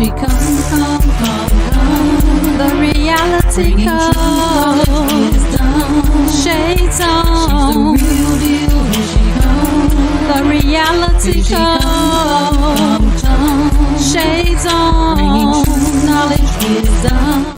she come. The reality comes. Shades on. She's the real deal. Here she comes. The reality comes. Shades on. Knowledge wisdom.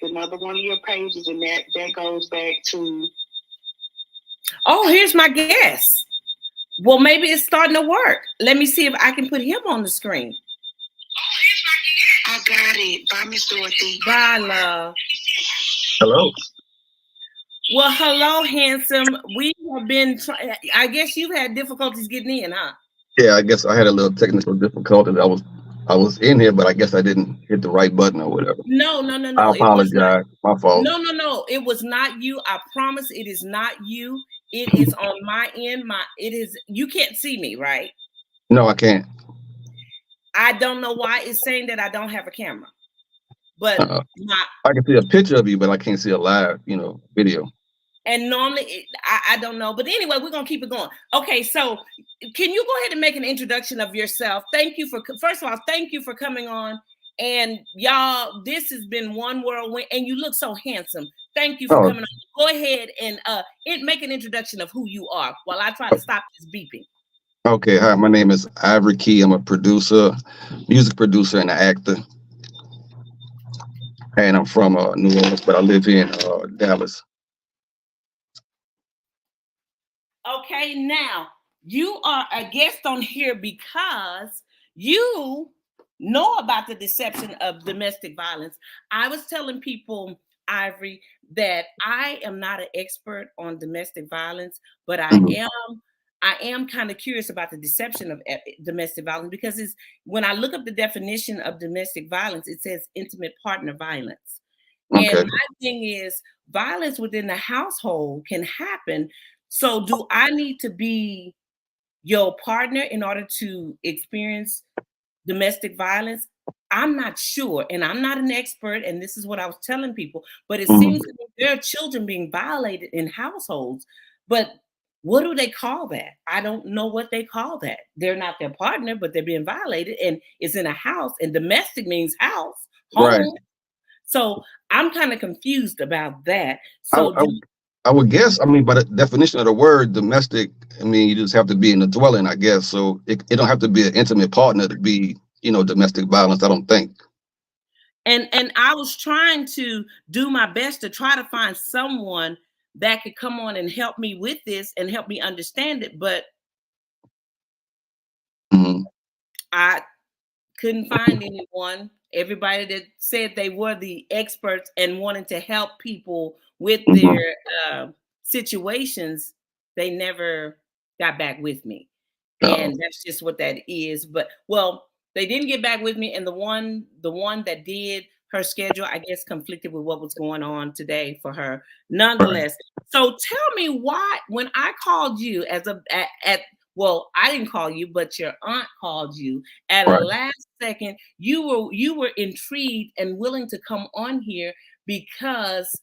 another one of your pages, and that goes back to. Oh, here's my guess. Well, maybe it's starting to work. Let me see if I can put him on the screen. Oh, here's my guess. I got it. Bye, Miss Dorothy. Bye, love. Hello. Well, hello, handsome. We have been. I guess you've had difficulties getting in, huh? Yeah, I guess I had a little technical difficulty. I was in here, but I guess I didn't hit the right button or whatever. No. I apologize. My fault. No. It was not you. I promise it is not you. It is on my end. It is. You can't see me, right? No, I can't. I don't know why it's saying that I don't have a camera. But I can see a picture of you, but I can't see a live, video. And normally, I don't know. But anyway, we're going to keep it going. Okay, so can you go ahead and make an introduction of yourself? First of all, thank you for coming on. And y'all, this has been one whirlwind, and you look so handsome. Thank you for coming on. Go ahead and make an introduction of who you are while I try to stop this beeping. Okay, hi, my name is Ivory Key. I'm a producer, music producer, and an actor. And I'm from New Orleans, but I live in Dallas. Okay, now you are a guest on here because you know about the deception of domestic violence. I was telling people, Ivory, that I am not an expert on domestic violence, but I am kind of curious about the deception of domestic violence because when I look up the definition of domestic violence, it says intimate partner violence. Okay. And my thing is violence within the household can happen. So do I need to be your partner in order to experience domestic violence? I'm not sure, and I'm not an expert, and this is what I was telling people, but it seems to me there are children being violated in households, but what do they call that? I don't know what they call that. They're not their partner, but they're being violated, and it's in a house, and domestic means house, home. Right. So I'm kind of confused about that. So I would guess, by the definition of the word domestic, you just have to be in the dwelling, I guess. So it don't have to be an intimate partner to be, domestic violence, I don't think. And I was trying to do my best to try to find someone that could come on and help me with this and help me understand it, but I couldn't find anyone. Everybody that said they were the experts and wanted to help people with their situations, they never got back with me. And that's just what that is. But they didn't get back with me. And the one that did, her schedule, I guess, conflicted with what was going on today for her. Nonetheless, so tell me why, when I called you I didn't call you, but your aunt called you at a last second. You were intrigued and willing to come on here because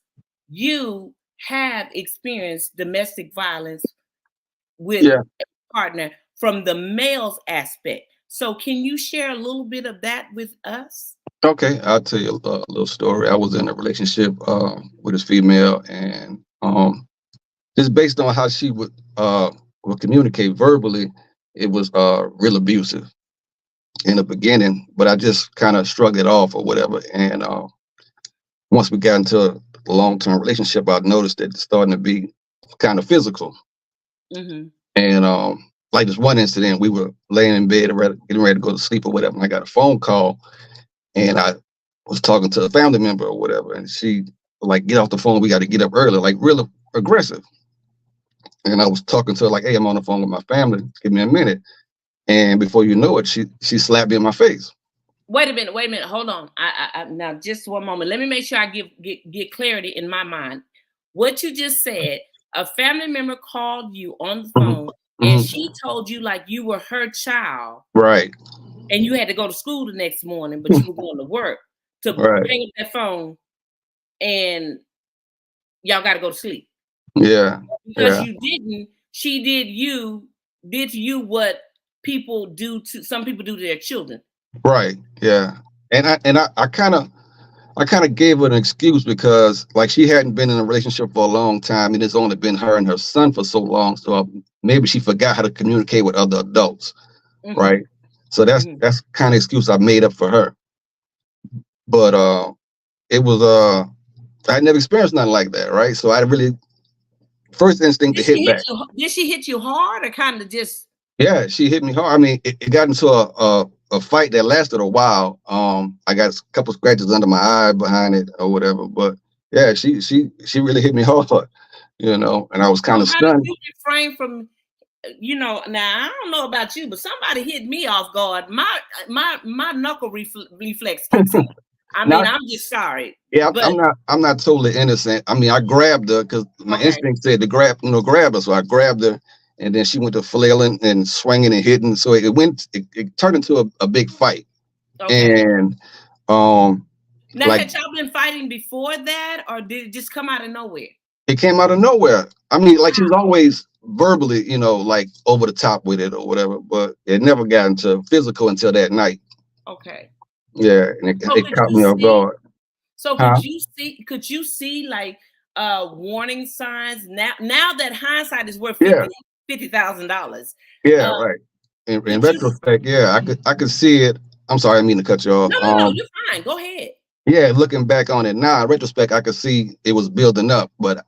you have experienced domestic violence with a partner from the male's aspect. So can you share a little bit of that with us? Okay, I'll tell you a little story. I was in a relationship with this female, and just based on how she would communicate verbally, it was real abusive in the beginning, but I just kind of shrugged it off or whatever. And once we got into a long-term relationship, I noticed that it's starting to be kind of physical. And like this one incident, we were laying in bed, getting ready to go to sleep or whatever, and I got a phone call, and I was talking to a family member or whatever, and she like, get off the phone, we got to get up early, like real aggressive. And I was talking to her like, hey, I'm on the phone with my family, give me a minute. And before you know it, she slapped me in my face. Wait a minute, hold on. I now just one moment. Let me make sure I get clarity in my mind. What you just said, a family member called you on the phone and she told you like you were her child. Right. And you had to go to school the next morning, but you were going to work to hang up that phone and y'all got to go to sleep. Yeah. Because you didn't, she did to you what some people do to their children. Right. Yeah. And I kind of gave her an excuse because like she hadn't been in a relationship for a long time, and it's only been her and her son for so long. So maybe she forgot how to communicate with other adults. Right. So that's kind of excuse I made up for her. But it was I had never experienced nothing like that, right? So I really first instinct to hit back. Did she hit you hard or kind of just? Yeah, she hit me hard. I mean, it got into a fight that lasted a while. I got a couple scratches under my eye behind it or whatever. But yeah, she really hit me hard, you know, and I was kind of How did stunned. you refrain from, now I don't know about you, but somebody hit me off guard. My knuckle reflex kicks in. I mean, I'm just sorry. Yeah, but I'm not totally innocent. I mean, I grabbed her because my instinct said to grab her. So I grabbed her, and then she went to flailing and swinging and hitting. So it turned into a big fight. Okay. And now, like, had y'all been fighting before that, or did it just come out of nowhere? it came out of nowhere. I mean, like she was always verbally, you know, like over the top with it or whatever, but it never got into physical until that night. Okay. Yeah, and it caught me off guard. So could you see like warning signs now that hindsight is worth $50,000? Yeah, right. In retrospect, yeah, I could see it. I'm sorry, I didn't mean to cut you off. No, you're fine. Go ahead. Yeah, looking back on it now, in retrospect, I could see it was building up. But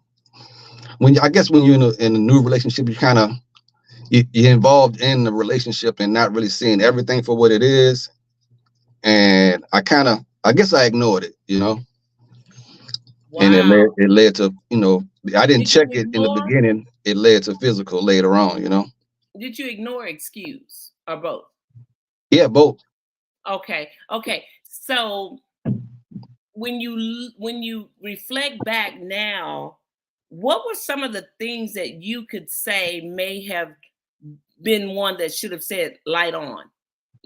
when you're in a new relationship, you kind of you're involved in the relationship and not really seeing everything for what it is. And I guess I ignored it, you know. Wow. And it led to, you know, I didn't check it in the beginning. It led to physical later on, you know. Did you ignore, excuse, or both? Yeah, both. Okay. So when you reflect back now, what were some of the things that you could say may have been one that should have said light on?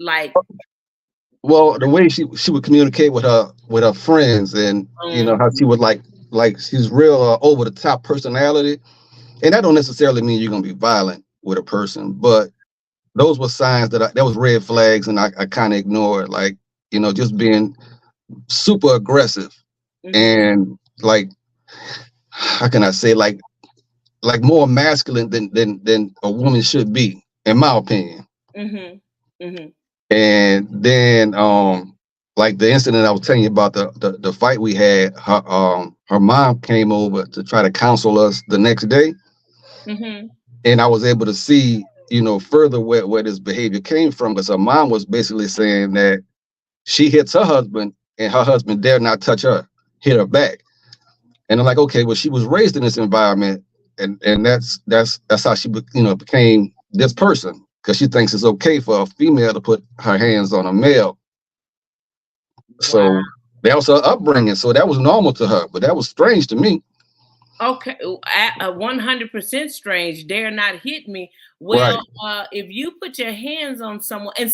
Like, well, the way she would communicate with her friends, and you know how she would like she's real over the top personality, and that don't necessarily mean you're gonna be violent with a person, but those were signs that was red flags, and I kind of ignored, like, you know, just being super aggressive and like, how can I say, like more masculine than a woman should be, in my opinion. And then like the incident I was telling you about, the fight we had, her mom came over to try to counsel us the next day. And I was able to see, you know, further where this behavior came from, because her mom was basically saying that she hits her husband and her husband dare not touch her, hit her back. And I'm like, okay, well, she was raised in this environment, and that's how she, you know, became this person, because she thinks it's okay for a female to put her hands on a male. So that was her upbringing. So that was normal to her, but that was strange to me. Okay, 100% strange. Dare not hit me. Well, if you put your hands on someone, and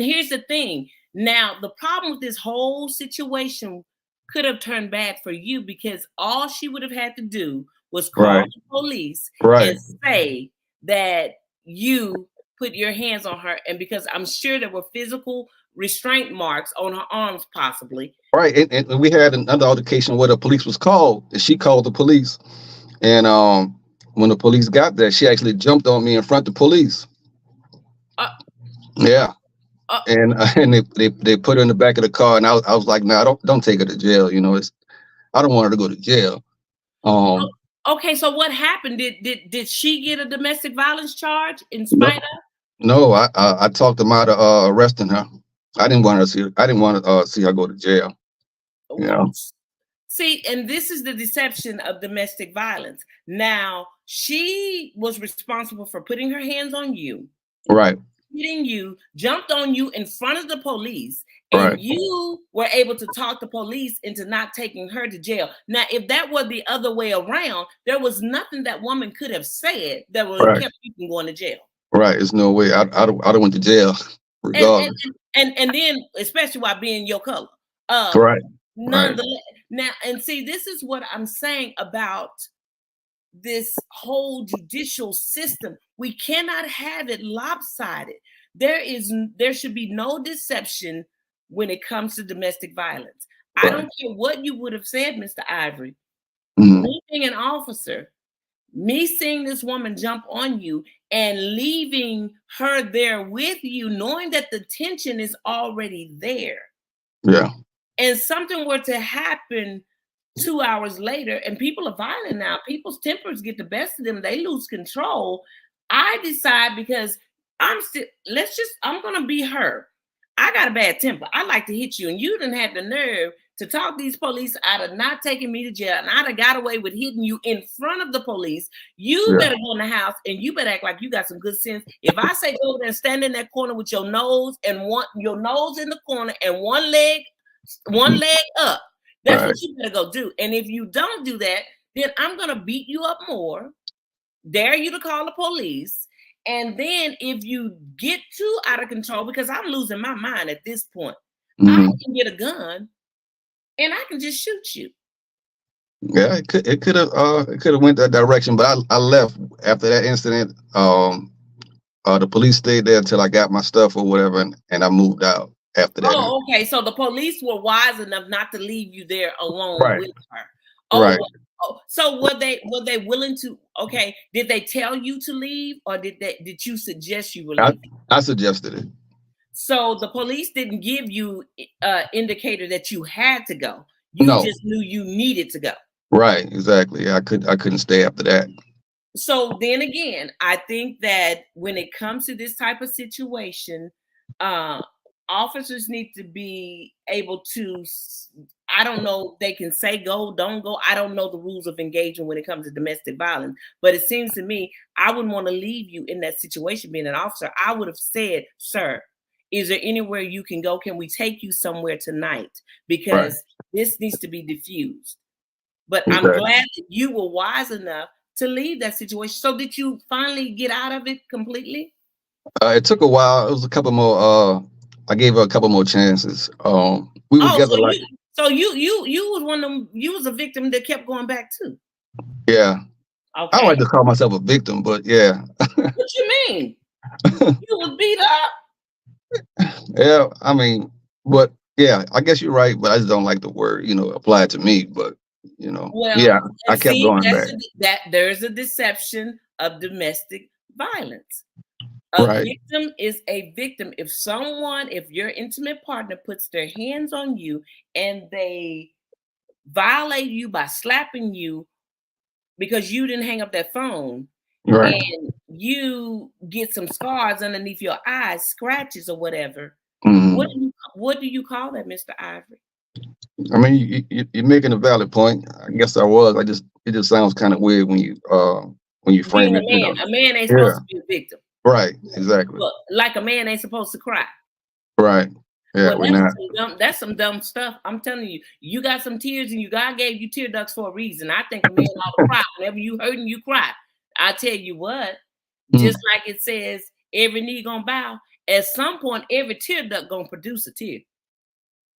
here's the thing. Now, the problem with this whole situation could have turned bad for you, because all she would have had to do was call the police and say that you put your hands on her, and because I'm sure there were physical restraint marks on her arms, possibly. Right, and we had another altercation where the police was called, and she called the police, and when the police got there, she actually jumped on me in front of the police. And they put her in the back of the car, and I was like, no, don't take her to jail. You know, I don't want her to go to jail. Okay, so what happened? Did she get a domestic violence charge in spite of? No, I talked them out of arresting her. I didn't want to see her go to jail. You know? See, and this is the deception of domestic violence. Now, she was responsible for putting her hands on you, right? Hitting you, jumped on you in front of the police, and you were able to talk the police into not taking her to jail. Now, if that were the other way around, there was nothing that woman could have said that would have kept you from going to jail. Right. There's no way. I don't went to jail regardless. And then, especially while being your color. Nonetheless. Now, and see, this is what I'm saying about this whole judicial system. We cannot have it lopsided. There should be no deception when it comes to domestic violence. I don't care what you would have said, Mr. Ivory. Me being an officer, me seeing this woman jump on you and leaving her there with you, knowing that the tension is already there. Yeah. And something were to happen 2 hours later, and people are violent now. People's tempers get the best of them. They lose control. I decide because I'm gonna be her. I got a bad temper. I like to hit you, and you didn't have the nerve to talk these police out of not taking me to jail, and I'd have got away with hitting you in front of the police. You better go in the house, and you better act like you got some good sense. If I say go over there and stand in that corner with your nose in the corner and one leg up, that's what you better go do. And if you don't do that, then I'm gonna beat you up more, dare you to call the police. And then if you get too out of control, because I'm losing my mind at this point, I can get a gun and I can just shoot you. Yeah, it could have went that direction, but I left after that incident. The police stayed there until I got my stuff or whatever, and I moved out after that. Oh, okay. So the police were wise enough not to leave you there alone with her. Oh, right. So were they willing to? Okay, did they tell you to leave, or did you suggest you were leaving? I suggested it. So the police didn't give you indicator that you had to go. You just knew you needed to go. Right, exactly. I couldn't stay after that. So then again, I think that when it comes to this type of situation, officers need to be able to, I don't know, they can say go, don't go. I don't know the rules of engagement when it comes to domestic violence, but it seems to me I wouldn't want to leave you in that situation being an officer. I would have said, sir, is there anywhere you can go? Can we take you somewhere tonight? Because this needs to be diffused. But I'm glad that you were wise enough to leave that situation. So did you finally get out of it completely? It took a while. It was a couple more. I gave her a couple more chances. We were together so you was one of them. You was a victim that kept going back too. Yeah. Okay. I don't like to call myself a victim, but yeah. What you mean? You was beat up. Yeah, I mean, but yeah, I guess you're right, but I just don't like the word, applied to me. But I kept going back. There's a deception of domestic violence. A victim is a victim. If your intimate partner puts their hands on you and they violate you by slapping you because you didn't hang up that phone, and you get some scars underneath your eyes, scratches or whatever, what do you call that, Mr. Ivory? I mean, you're making a valid point. I guess I was. It just sounds kind of weird when you frame it. A man ain't supposed to be a victim. Right, exactly. Look, like a man ain't supposed to cry. Right. Yeah, that's some dumb stuff. I'm telling you, you got some tears and God gave you tear ducts for a reason. I think a man ought to cry. Whenever you hurting, you cry. I tell you what, just like it says, every knee gonna bow. At some point, every tear duct gonna produce a tear.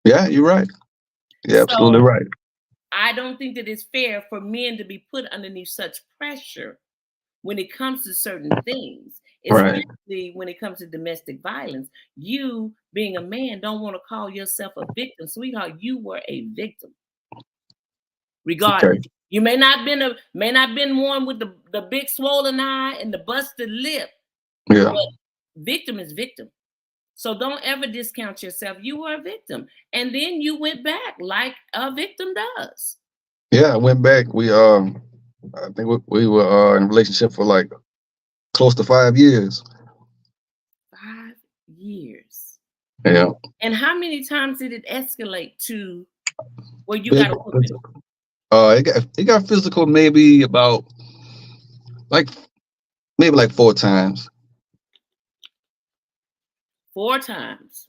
Yeah, you're right. Yeah, absolutely right. I don't think that it's fair for men to be put underneath such pressure when it comes to certain things. Especially when it comes to domestic violence. You, being a man, don't want to call yourself a victim. Sweetheart, you were a victim. Regardless. Okay. You may not been one with the big swollen eye and the busted lip. Yeah. But victim is victim. So don't ever discount yourself. You were a victim. And then you went back like a victim does. Yeah, I went back. I think we were in a relationship for like close to 5 years. 5 years. Yeah. And how many times did it escalate to where you got a whooping? It got physical maybe about like 4 times. 4 times.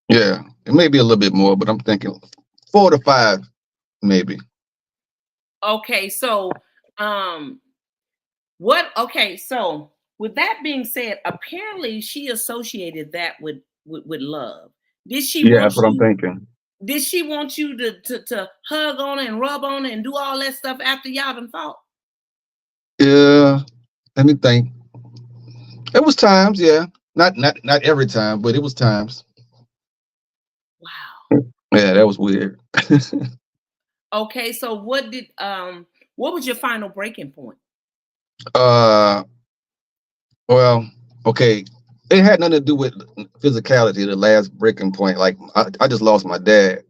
Yeah. It may be a little bit more, but I'm thinking 4 to 5 maybe. Okay, so so with that being said, apparently she associated that with love. Did she? Yeah, that's what I'm thinking. Did she want you to hug on it and rub on it and do all that stuff after y'all done fought? Yeah, let me think. It was times, yeah. Not every time, but it was times. Wow. Yeah, that was weird. Okay, so what was your final breaking point? Well, okay. It had nothing to do with physicality, the last breaking point. Like I just lost my dad.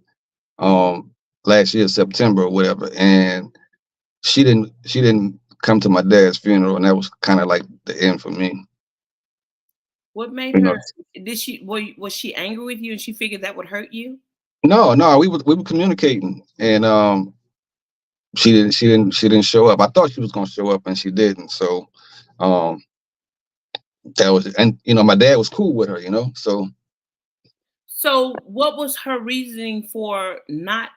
last year, September or whatever, and she didn't come to my dad's funeral, and that was kind of like the end for me. What made You know, her? Was she angry with you, and she figured that would hurt you? no, we were communicating, and she didn't show up. I thought she was gonna show up, and she didn't. So um, that was, and my dad was cool with her, so. So, what was her reasoning for not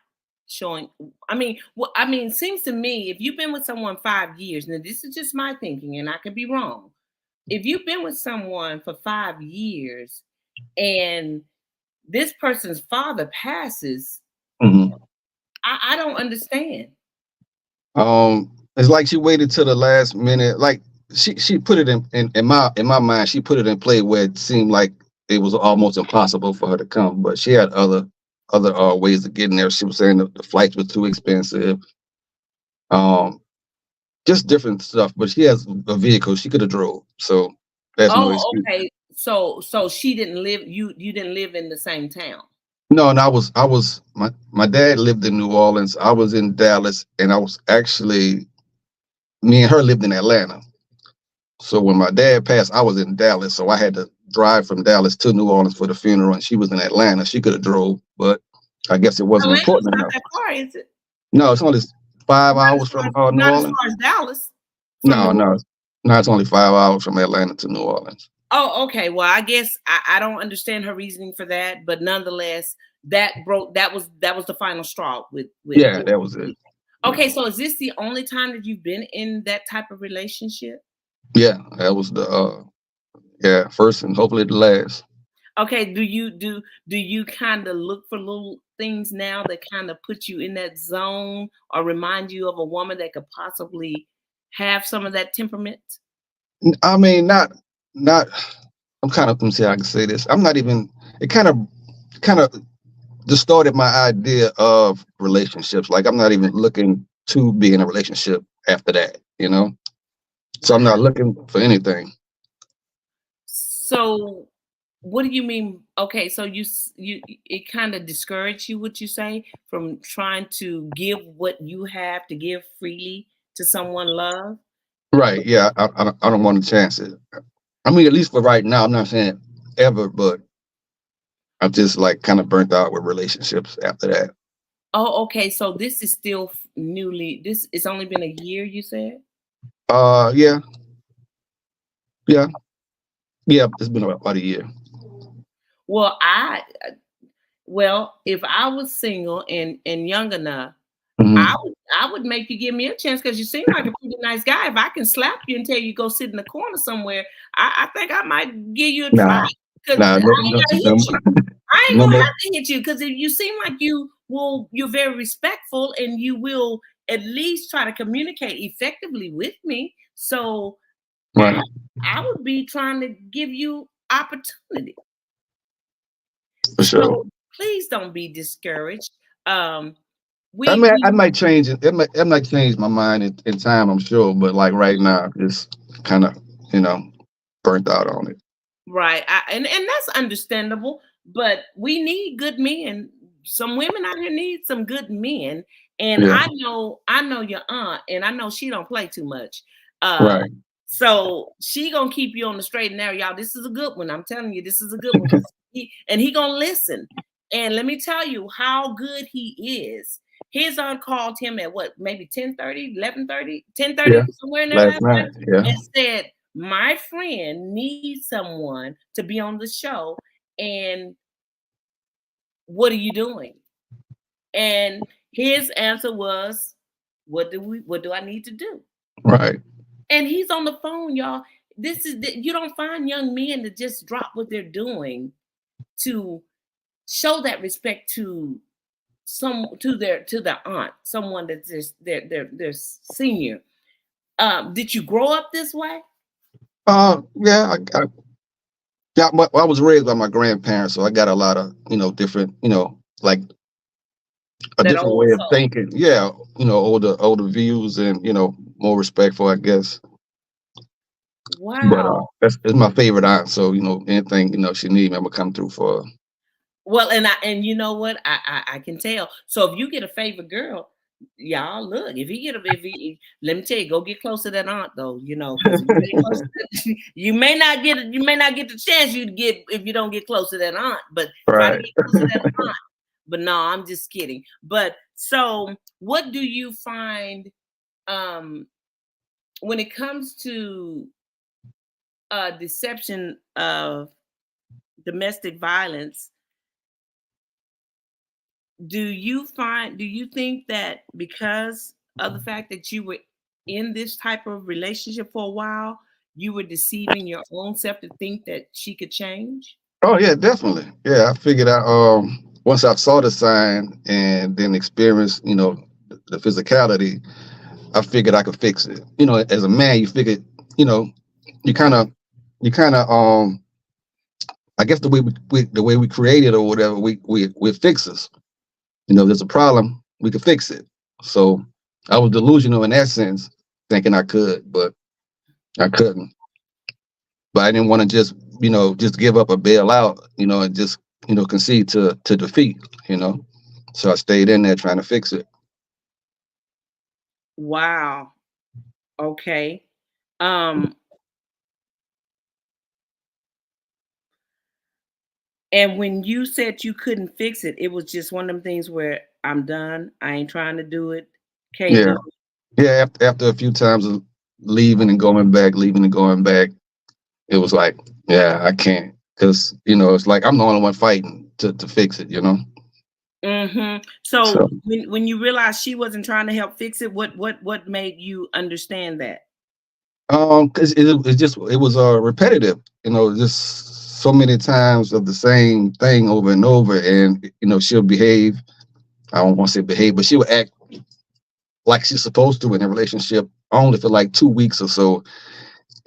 showing? I mean, seems to me if you've been with someone 5 years, now this is just my thinking, and I could be wrong. If you've been with someone for 5 years and this person's father passes, Mhm. I don't understand. It's like she waited till the last minute. Like she put it in my mind. She put it in play where it seemed like it was almost impossible for her to come, but she had other ways of getting there. She was saying the flights were too expensive. Um, just different stuff. But she has a vehicle. She could have drove, so there's no Oh, excuse. okay. So she didn't live. You didn't live in the same town. No, and I was my dad lived in New Orleans. I was in Dallas, and I was actually me and her lived in Atlanta. So when my dad passed, I was in Dallas, so I had to drive from Dallas to New Orleans for the funeral, and she was in Atlanta. She could have drove, but I guess it wasn't Atlanta's important not enough. that far, is it? No, it's only 5 hours from New Not as Orleans. far as Dallas from No, New no, Orleans. no, it's only 5 hours from Atlanta to New Orleans. Oh, okay. Well, I guess I don't understand her reasoning for that, but nonetheless, that was the final straw with Yeah, that was it. Okay, so is this the only time that you've been in that type of relationship? Yeah, that was the first and hopefully the last. Okay, do you kind of look for little things now that kind of put you in that zone or remind you of a woman that could possibly have some of that temperament? I mean, not. I'm kind of, let me see how I can say this. I'm not even. It kind of distorted my idea of relationships. Like I'm not even looking to be in a relationship after that. So I'm not looking for anything. So, what do you mean? Okay, so you it kind of discouraged you, what you say, from trying to give what you have to give freely to someone love? Right. Yeah. I don't want to chance it. I mean, at least for right now, I'm not saying ever, but I'm just like kind of burnt out with relationships after that. Oh, okay. So this is still newly. This it's only been a year, you said? Yeah, yeah, yeah. It's been about a year. Well, if I was single and young enough, I Hmm. would I would make you give me a chance because you seem like a pretty nice guy. If I can slap you and tell you go sit in the corner somewhere, I think I might give you a try. Nah, Cause nah, no, I ain't no, gotta hit no, you. I ain't no gonna more. have to hit you because if you seem like you're very respectful and you will at least try to communicate effectively with me. So I Right, I would be trying to give you opportunity. for sure. So please don't be discouraged. Um, I we mean, I we might change it. It might change my mind in time, I'm sure. But like right now, just kind of, you know, burnt out on it. right, and that's understandable. But we need good men. Some women out here need some good men, and Yeah, I know your aunt, and I know she don't play too much. Uh, right. so she gonna keep you on the straight and narrow, y'all. This is a good one. I'm telling you, this is a good one because he gonna listen. And let me tell you how good he is. His aunt called him at what, maybe 10:30, 11:30, ten Yeah, thirty, somewhere in there last last night, night. Yeah, and said, my friend needs someone to be on the show. And what are you doing? And his answer was, what do I need to do? right. And he's on the phone, y'all. You don't find young men to just drop what they're doing to show that respect to their aunt, someone that's just their senior. Did you grow up this way? Yeah, yeah. I was raised by my grandparents, so I got a lot of different, like a That different old way of soul. thinking. Yeah, older views and more respectful, I guess. But Wow. that's my favorite aunt. So anything she need me, I'm gonna come through for her. Well, and you know what? I can tell. So if you get a favorite girl, y'all look. If he let me tell you, go get close to that aunt though. You know, because you may not get the chance you get if you don't get close to that aunt. But try to Right. get close to that aunt. But no, I'm just kidding. But so, what do you find when it comes to deception of domestic violence? Do you think that because of the fact that you were in this type of relationship for a while, you were deceiving your own self to think that she could change? Oh yeah, definitely. Yeah, I figured out once I saw the sign and then experienced, the physicality, I figured I could fix it. As a man, you figured, you know, you kind of I guess the way we created or whatever, we're fixers. There's a problem, we could fix it. So I was delusional in that sense, thinking I could, but I couldn't. But I didn't want to just give up or bail out, and just, concede to defeat, So I stayed in there trying to fix it. Wow. Okay. And when you said you couldn't fix it, it was just one of them things where I'm done. I ain't trying to do it. Can't do Yeah. it. Yeah. After a few times of leaving and going back, it was like, yeah, I can't. Because, it's like I'm the only one fighting to fix it, Mm-hmm. So, So when you realized she wasn't trying to help fix it, what made you understand that? because it was repetitive, just so many times of the same thing over and over. And, she'll behave. I don't want to say behave, but she would act like she's supposed to in a relationship only for like 2 weeks or so.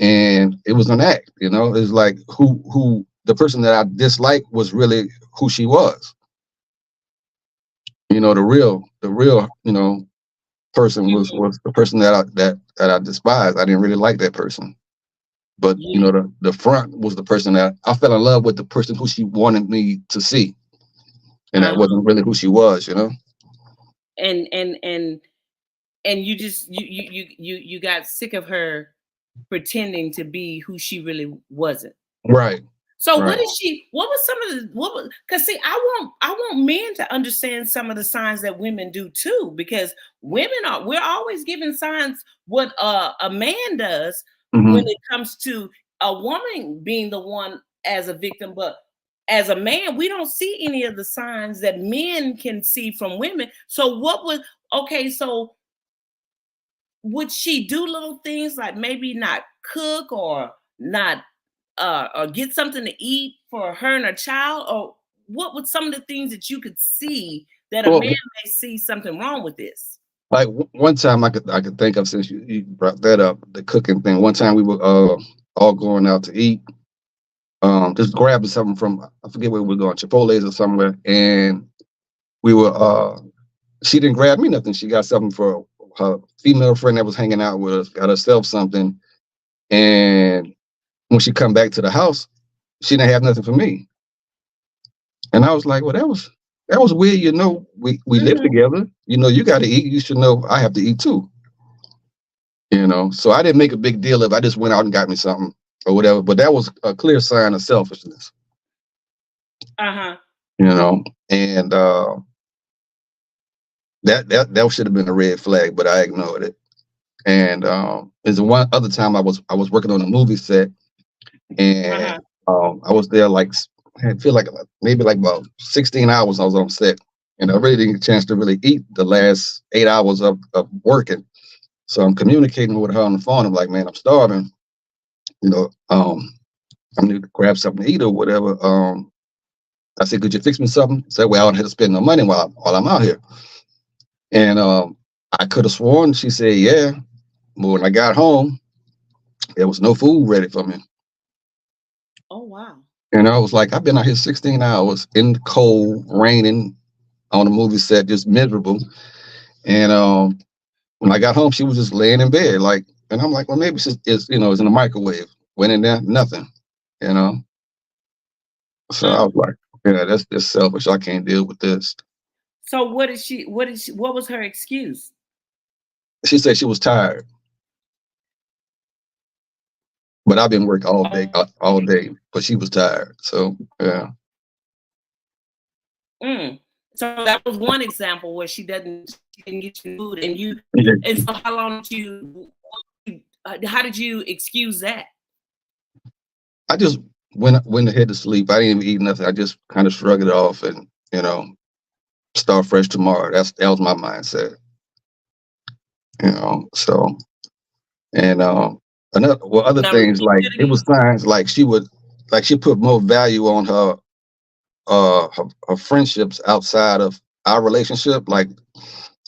And it was an act, it's like who the person that I disliked was really who she was. The real person was Mhm. the person that I despised. I didn't really like that person. But Yeah. the front was the person that I fell in love with, the person who she wanted me to see. And that Uh-huh. wasn't really who she was, And you just you got sick of her pretending to be who she really wasn't. Right. So Right. what was some of the because see, I want men to understand some of the signs that women do too, because we're always giving signs what a man does when Hmm. it comes to a woman being the one as a victim, but as a man, we don't see any of the signs that men can see from women. So so would she do little things like maybe not cook or not or get something to eat for her and her child? Or what would some of the things that you could see that a Well, man may see something wrong with this? like one time I could think of, since you brought that up, the cooking thing. One time we were all going out to eat, just grabbing something from, I forget where we were going, Chipotle's or somewhere, and we were she didn't grab me nothing. She got something for her female friend that was hanging out with us, got herself something, and when she come back to the house, she didn't have nothing for me. And I was like, well, that was weird. We live Mhm. together. You got to eat. You should know I have to eat too. So I didn't make a big deal of it. I just went out and got me something or whatever. But that was a clear sign of selfishness. Uh-huh. And that should have been a red flag, but I ignored it. And there's one other time I was working on a movie set, and Uh-huh. I was there like, I feel like maybe like about 16 hours I was on set, and I really didn't get a chance to really eat the last 8 hours of working. So I'm communicating with her on the phone. I'm like, man, I'm starving. I need to grab something to eat or whatever. I said, could you fix me something? Said, well, I don't have to spend no money while I'm out here. And I could have sworn she said, yeah. But when I got home, there was no food ready for me. Oh wow. And I was like, I've been out here 16 hours in the cold, raining, on a movie set, just miserable. And when I got home, she was just laying in bed, like, and I'm like, well, maybe it's it's in the microwave. Went in there, nothing, you know. So I Mm. was like, Yeah, that's just selfish. I can't deal with this. So what was her excuse? She said she was tired, but I've been working all day, but she was tired. So yeah. So that was one example where she didn't get you food, and you. Yeah. And so, how long did you? How did you excuse that? I just went ahead to sleep. I didn't even eat nothing. I just kind of shrugged it off and start fresh tomorrow. That was my mindset. So and other Now, things like it was signs like she put more value on her friendships outside of our relationship. Like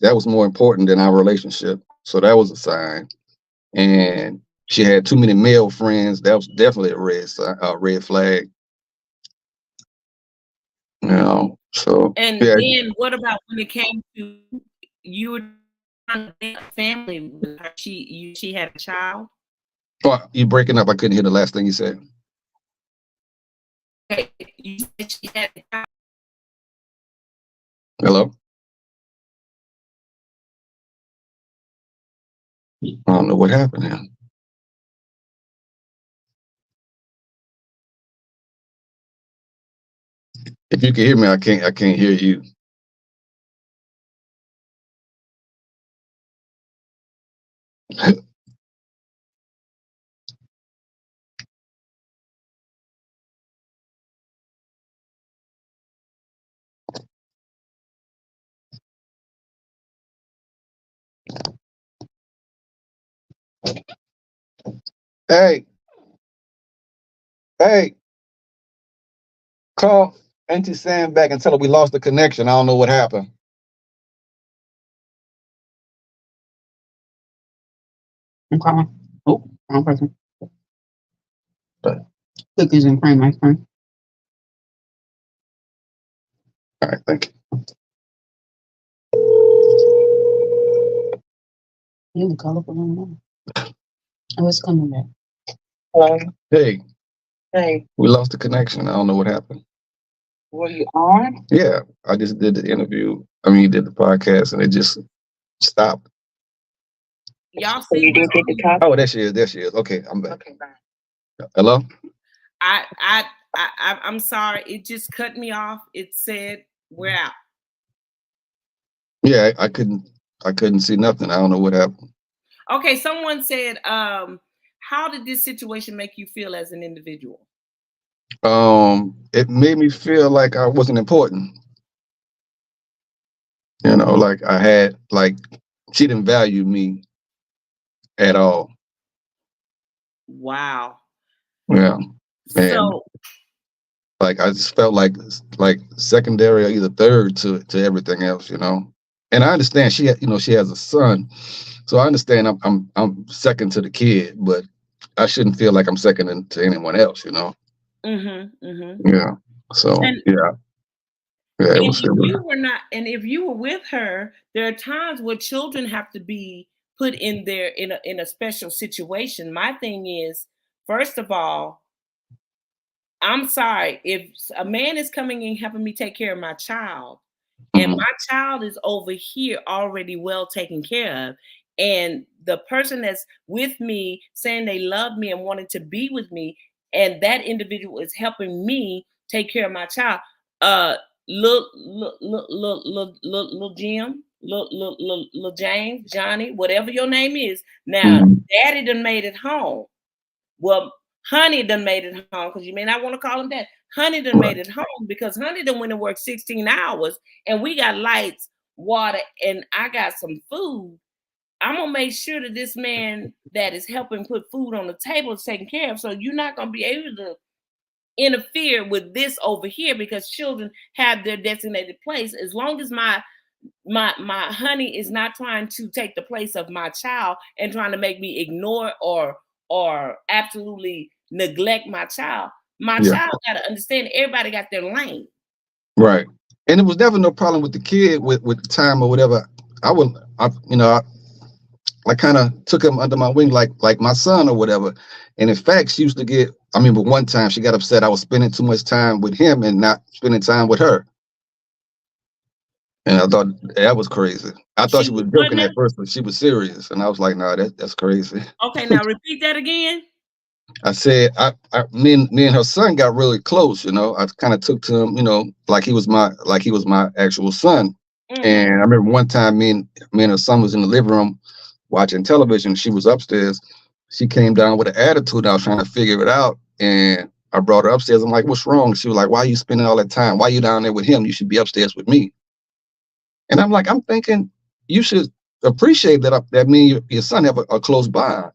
that was more important than our relationship. So that was a sign. And she had too many male friends. That was definitely a red flag. So and yeah. then what about when it came to you were trying to make a family with her? She had a child. Oh, you breaking up? I couldn't hear the last thing you said. Okay, you said she had a child. Hello? I don't know what happened here. If you can hear me, I can't hear you. Hey, call Auntie Sam back and tell her we lost the connection. I don't know what happened. I'm calling. Oh, wrong person. Cookies and cream ice cream. All right, thank you. You can call up a little. Oh, it's coming back. Hello. Hey, Hey, we lost the connection. I don't know what happened. were you on? Yeah, I just did the interview. Did the podcast, and it just stopped. Y'all So see? you did get the talk? Oh, there she is. There she is. Okay, I'm back. Okay, bye. Hello? I'm sorry. It just cut me off. It said we're out. Yeah, I couldn't see nothing. I don't know what happened. Okay, someone said, how did this situation make you feel as an individual? It made me feel like I wasn't important. Like she didn't value me at all. Wow. Yeah. And So I just felt like secondary or either third to everything else, And I understand she has a son, so I understand I'm second to the kid, but I shouldn't feel like I'm second to anyone else, Yeah. So yeah. Yeah, it was. If you were with her, there are times where children have to be put in there in a special situation. My thing is, first of all, I'm sorry if a man is coming in helping me take care of my child, and my child is over here already well taken care of, and the person that's with me saying they love me and wanted to be with me, and that individual is helping me take care of my child. Little Jim, little James, Johnny, whatever your name is. Now, Daddy done made it home. Well, Honey done made it home, because you may not want to call him that. Honey done made it home because Honey done went and worked 16 hours, and we got lights, water, and I got some food. I'm gonna make sure that this man that is helping put food on the table is taken care of. So you're not gonna be able to interfere with this over here, because children have their designated place. As long as my Honey is not trying to take the place of my child and trying to make me ignore or absolutely neglect my child. My child got to understand everybody got their lane. Right. And it was never no problem with the kid with the time or whatever. like kind of took him under my wing, like my son or whatever. And in fact, she used to get. I remember one time she got upset I was spending too much time with him and not spending time with her. And I thought that was crazy. I thought She she was was what joking now? at first, but she was serious. And I was like, nah, that's crazy. Okay, now repeat that again. I said, me and her son got really close. I kind of took to him, like he was my actual son. Mm-hmm. And I remember one time, me and her son was in the living room watching television. She was upstairs. She came down with an attitude. I was trying to figure it out, and I brought her upstairs. I'm like, "What's wrong?" She was like, "Why are you spending all that time? Why are you down there with him? You should be upstairs with me." And I'm like, I'm thinking you should appreciate that me and your son have a close bond.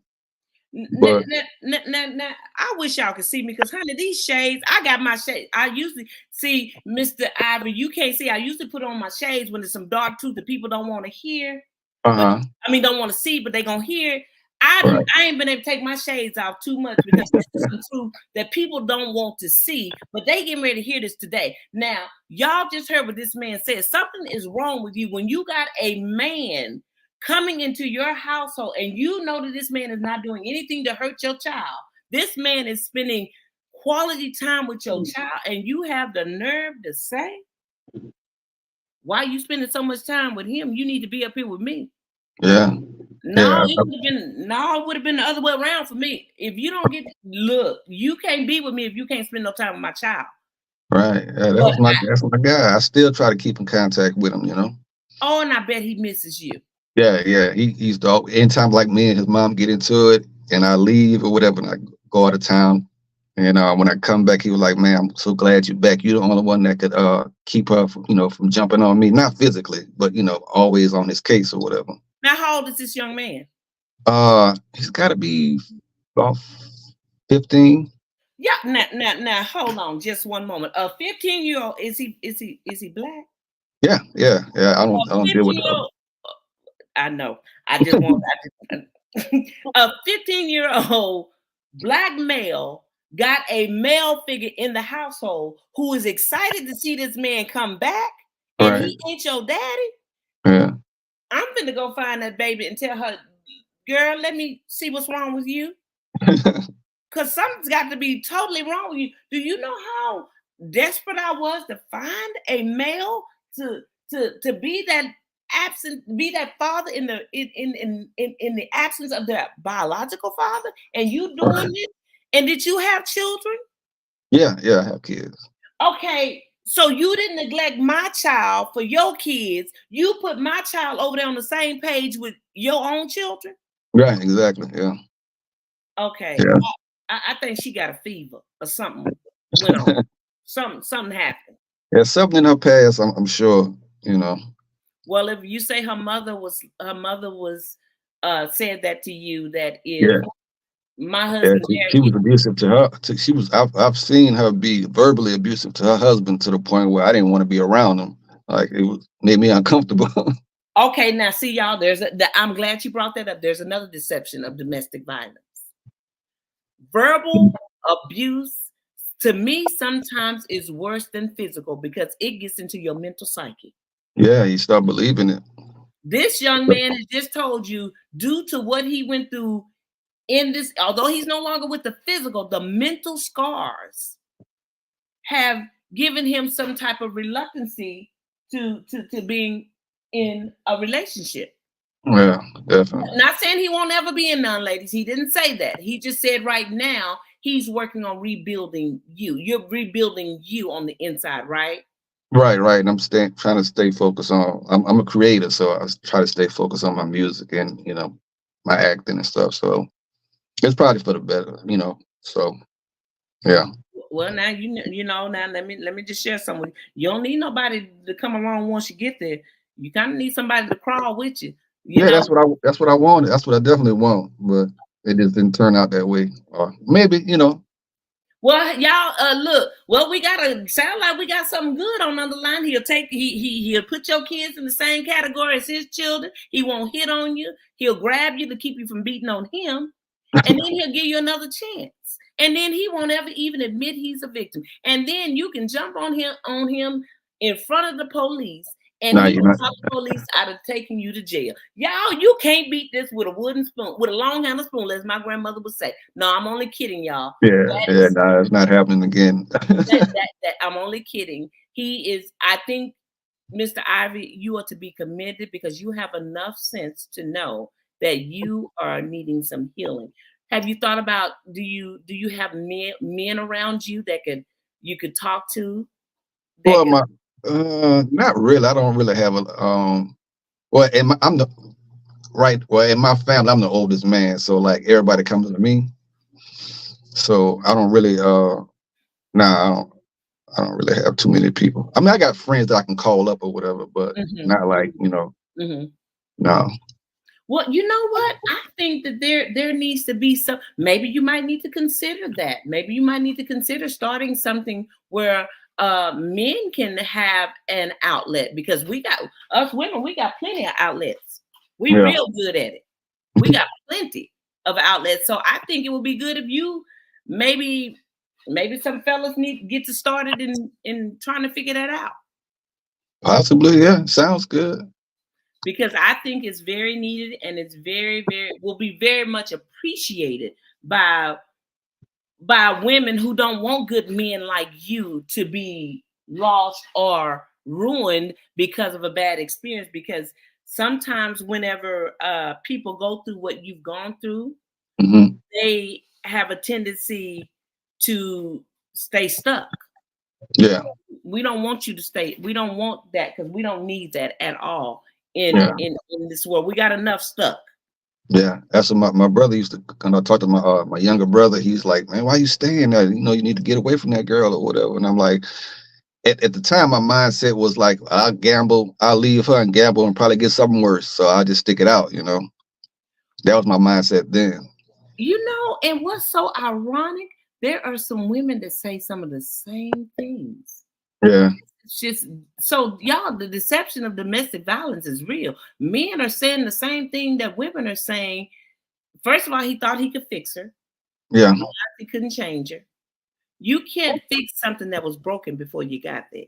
But Now, I wish y'all could see me because, honey, these shades, I got my shades. I usually see Mr. Ivory. You can't see. I usually put on my shades when there's some dark truth that people don't want to hear. But uh-huh, I mean, don't want to see, but they gonna hear. right, I ain't been able to take my shades off too much because this is some truth that people don't want to see, but they getting ready to hear this today. Now, y'all just heard what this man said. Something is wrong with you when you got a man coming into your household and you know that this man is not doing anything to hurt your child. This man is spending quality time with your child, and you have the nerve to say, why are you spending so much time with him? You need to be up here with me. yeah, No, yeah, it would have been the other way around for me. If you don't look, you can't be with me if you can't spend no time with my child. right. Yeah, But that's my guy. I still try to keep in contact with him. and I bet he misses you. Yeah, yeah. He's the anytime like me and his mom get into it, and I leave or whatever, and I go out of town. And when I come back, he was like, "Man, I'm so glad you're back. You're the only one that could keep her from jumping on me, not physically, but always on his case or whatever." Now, how old is this young man? He's got to be about 15. Yeah. Now, hold on, just one moment. A 15-year-old, is he black? Yeah, yeah, yeah. I A don't deal with 15-year-old. I know. I just want a 15-year-old black male got a male figure in the household who is excited to see this man come back, and right. he ain't your daddy. Yeah. I'm finna go find that baby and tell her, girl, let me see what's wrong with you. Because something's got to be totally wrong with you. Do you know how desperate I was to find a male to be that be that father in the absence of their biological father? And you doing Right. it? And did you have children? Yeah, I have kids. Okay, so you didn't neglect my child for your kids. You put my child over there on the same page with your own children. Right, exactly. Yeah. Okay, Yeah. I think she got a fever or something went on. something happened. Yeah, something in her past, I'm sure. Well, if you say her mother was said that to you, that if Yeah. my Yeah, husband she was abusive to her. I've seen her be verbally abusive to her husband to the point where I didn't want to be around him. Like made me uncomfortable. Okay, now see y'all. I'm glad you brought that up. There's another deception of domestic violence. Verbal abuse, to me, sometimes is worse than physical because it gets into your mental psyche. Yeah, you start believing it. This young man has just told you, due to what he went through in this, although he's no longer with the physical, the mental scars have given him some type of reluctancy to being in a relationship. Yeah, definitely. Not saying he won't ever be in none, ladies. He didn't say that. He just said right now he's working on rebuilding you. You're rebuilding you on the inside, right? Right. And I'm trying to stay focused on. I'm a creator, so I try to stay focused on my music and my acting and stuff. So it's probably for the better, So yeah. Well, now now let me just share something. You don't need nobody to come along once you get there. You kind of need somebody to crawl with you. Yeah, that's what I wanted. That's what I definitely want, but it just didn't turn out that way. Or maybe. Well, y'all, look. Well, sound like we got something good on the line. He'll put your kids in the same category as his children. He won't hit on you. He'll grab you to keep you from beating on him, and then he'll give you another chance. And then he won't ever even admit he's a victim. And then you can jump on him in front of the police And he will talk the police out of taking you to jail. Y'all, you can't beat this with a wooden spoon, with a long handled spoon, as my grandmother would say. No, I'm only kidding, y'all. No, it's not happening again. I'm only kidding. He is, I think, Mr. Ivy, you are to be commended because you have enough sense to know that you are needing some healing. Have you thought about, do you have men around you that you could talk to? Well, not really. I don't really have a well, in my family, I'm the oldest man, so like everybody comes to me. So I don't really I don't really have too many people. I mean, I got friends that I can call up or whatever, but not like, no. Well, you know what? I think that there needs to be some, maybe you might need to consider that. Maybe you might need to consider starting something where men can have an outlet, because us women, we got plenty of outlets. We real good at it. We got plenty of outlets. So I think it would be good if you maybe some fellas need to get started in trying to figure that out. Possibly, yeah. Sounds good. Because I think it's very needed, and it's will be very much appreciated by women who don't want good men like you to be lost or ruined because of a bad experience. Because sometimes whenever people go through what you've gone through, they have a tendency to stay stuck. Yeah. We don't want you to stay. We don't want that, because we don't need that at all in this world. We got enough stuck. Yeah, that's what my brother used to, when I talked to my younger brother, he's like, man, why are you staying there? You know, you need to get away from that girl or whatever. And I'm like, at the time, my mindset was like, I'll leave her and gamble and probably get something worse. So I'll just stick it out, you know. That was my mindset then. You know, and what's so ironic, there are some women that say some of the same things. Yeah. It's just, so y'all, the deception of domestic violence is real. Men are saying the same thing that women are saying. First of all, he thought he could fix her. Yeah. He couldn't change her. You can't fix something that was broken before you got there.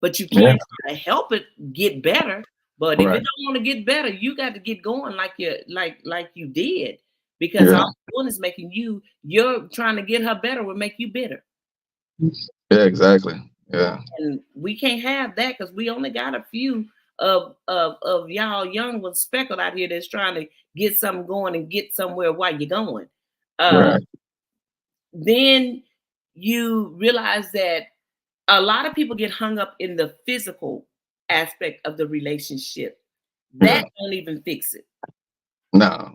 But you can try to help it get better. But if it don't want to get better, you got to get going like you did. Because all you're doing is making you're trying to get her better will make you bitter. Yeah, exactly. Yeah. And we can't have that, because we only got a few of y'all young ones speckled out here that's trying to get something going and get somewhere while you're going. Then you realize that a lot of people get hung up in the physical aspect of the relationship. That don't even fix it. No.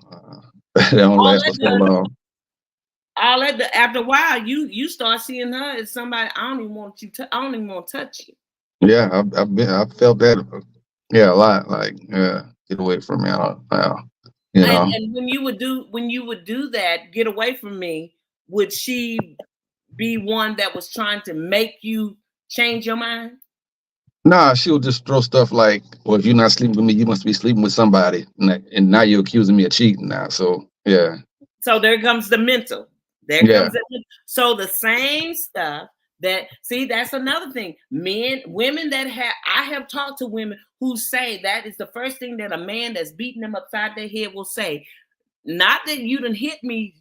That don't last for so long. After a while, you start seeing her as somebody I don't even want to touch you. Yeah, I felt that. Yeah, a lot. Like, get away from me. You know. And when you would do that, get away from me, would she be one that was trying to make you change your mind? Nah, she'll just throw stuff like, well, if you're not sleeping with me, you must be sleeping with somebody. And now you're accusing me of cheating now. So, yeah. So there comes the mental. So the same stuff that's another thing. Women I have talked to women who say that is the first thing that a man that's beating them upside their head will say. Not that you done hit me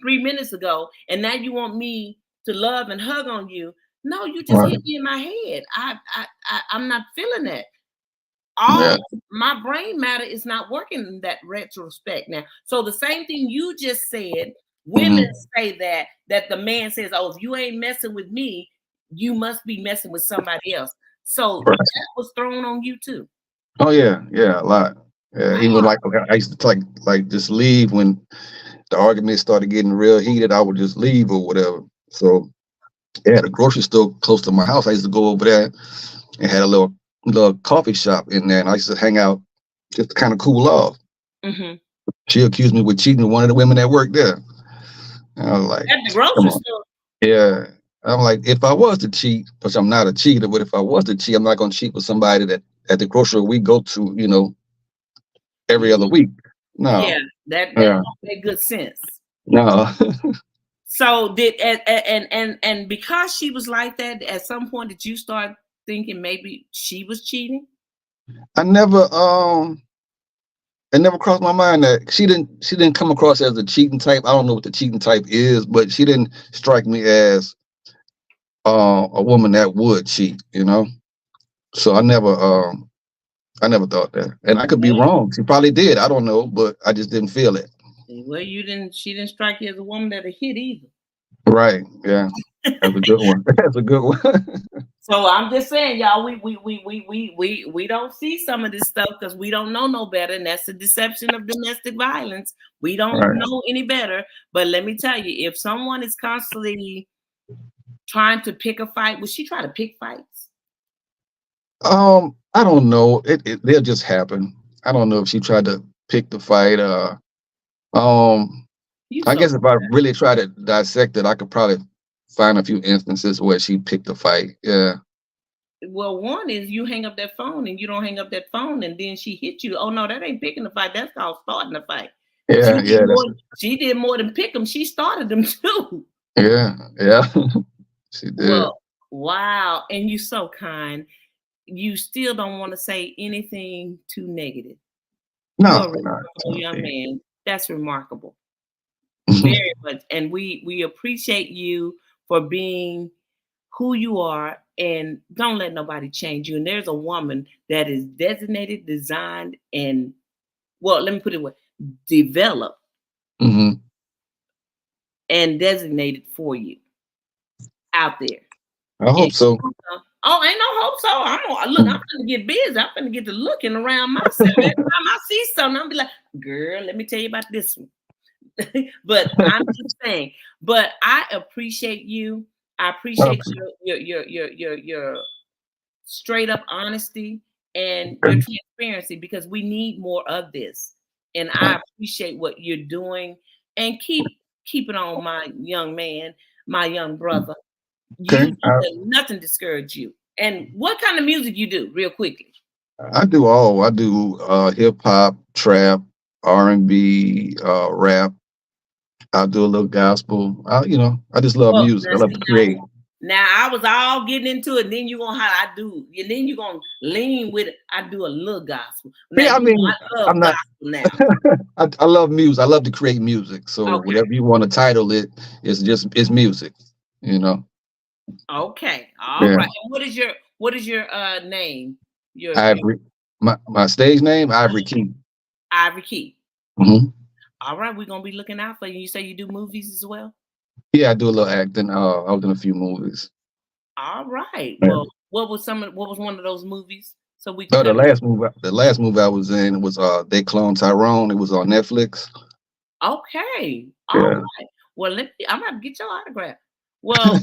3 minutes ago, and now you want me to love and hug on you. No, you just hit me in my head. I'm not feeling that. My brain matter is not working in that retrospect now. So the same thing you just said, women say that the man says, oh, if you ain't messing with me, you must be messing with somebody else. So that was thrown on you too. Oh yeah, a lot. Yeah, even like I used to like just leave when the argument started getting real heated. I would just leave or whatever. So they had a grocery store close to my house. I used to go over there and had a little coffee shop in there, and I used to hang out just to kind of cool off. She accused me with cheating with one of the women that worked there. And I was like, at the grocery store. Yeah. I'm like, if I was to cheat, which I'm not a cheater, but if I was to cheat, I'm not going to cheat with somebody that at the grocery we go to, you know, every other week. No. Yeah, that don't make good sense. No. So and because she was like that, at some point did you start thinking maybe she was cheating? I never it never crossed my mind that she didn't come across as a cheating type. I don't know what the cheating type is, but she didn't strike me as a woman that would cheat, you know. So I never thought that. And I could be wrong. She probably did. I don't know, but I just didn't feel it. Well, she didn't strike you as a woman that'll hit either. Right. Yeah. That's a good one. That's a good one. So I'm just saying, y'all, we don't see some of this stuff because we don't know no better, and that's the deception of domestic violence. We don't know any better. But let me tell you, if someone is constantly trying to pick a fight, would she try to pick fights? I don't know. They'll just happen. I don't know if she tried to pick the fight. I guess if I really try to dissect it, I could probably find a few instances where she picked a fight. Yeah. Well, one is you hang up that phone and you don't hang up that phone, and then she hit you. Oh no, that ain't picking the fight. That's called starting the fight. Yeah, she did more than pick them. She started them too. Yeah. She did. Well, wow. And you're so kind. You still don't want to say anything too negative. No, you're a remarkable young man. That's remarkable. Very much. And we appreciate you for being who you are, and don't let nobody change you. And there's a woman that is designated, designed, and well, let me put it away, developed and designated for you out there. I hope so. Oh, ain't no hope so. I'm gonna get busy. I'm gonna get to looking around myself. Every time I see something, I'm be like, girl, let me tell you about this one. But I'm just saying, but I appreciate you. I appreciate your straight up honesty and your transparency, because we need more of this. And I appreciate what you're doing, and keep it on, my young man, my young brother. You nothing discourage you. And what kind of music you do, real quickly? I do all. I do hip hop, trap, R&B, rap. I do a little gospel. I just love music. I love to create. Now I was all getting into it. Then you gonna how I do, and then you gonna lean with it. I do a little gospel. Now, yeah, I mean, I'm not. Now. I love music. I love to create music. So whatever you want to title it, it's music. You know. Okay. All right. And what is your name? Ivory. My stage name, Ivory Key. Ivory Key. Mm-hmm. All right, we're gonna be looking out for you. You say you do movies as well? Yeah, I do a little acting. I was in a few movies. All right. Well, what was one of those movies? So we the last movie I was in was They Clone Tyrone. It was on Netflix. Okay. All right. Well, I'm gonna get your autograph. Well,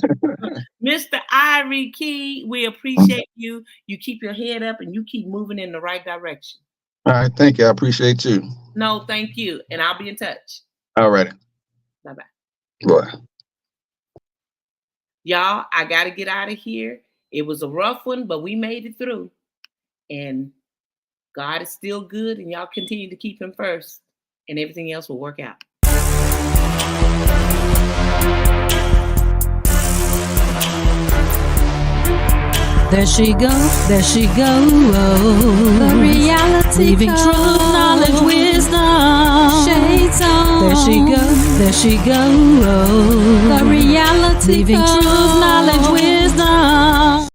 Mr. Ivory Key, we appreciate you. You keep your head up and you keep moving in the right direction. All right, thank you. I appreciate you. No, thank you. And I'll be in touch. All right. Bye-bye. Bye. Y'all, I got to get out of here. It was a rough one, but we made it through. And God is still good, and y'all continue to keep him first, and everything else will work out. There she goes, there she goes. The reality leaving truth, knowledge, wisdom. Shades on. There she goes, there she goes. The reality leaving truth, knowledge, wisdom.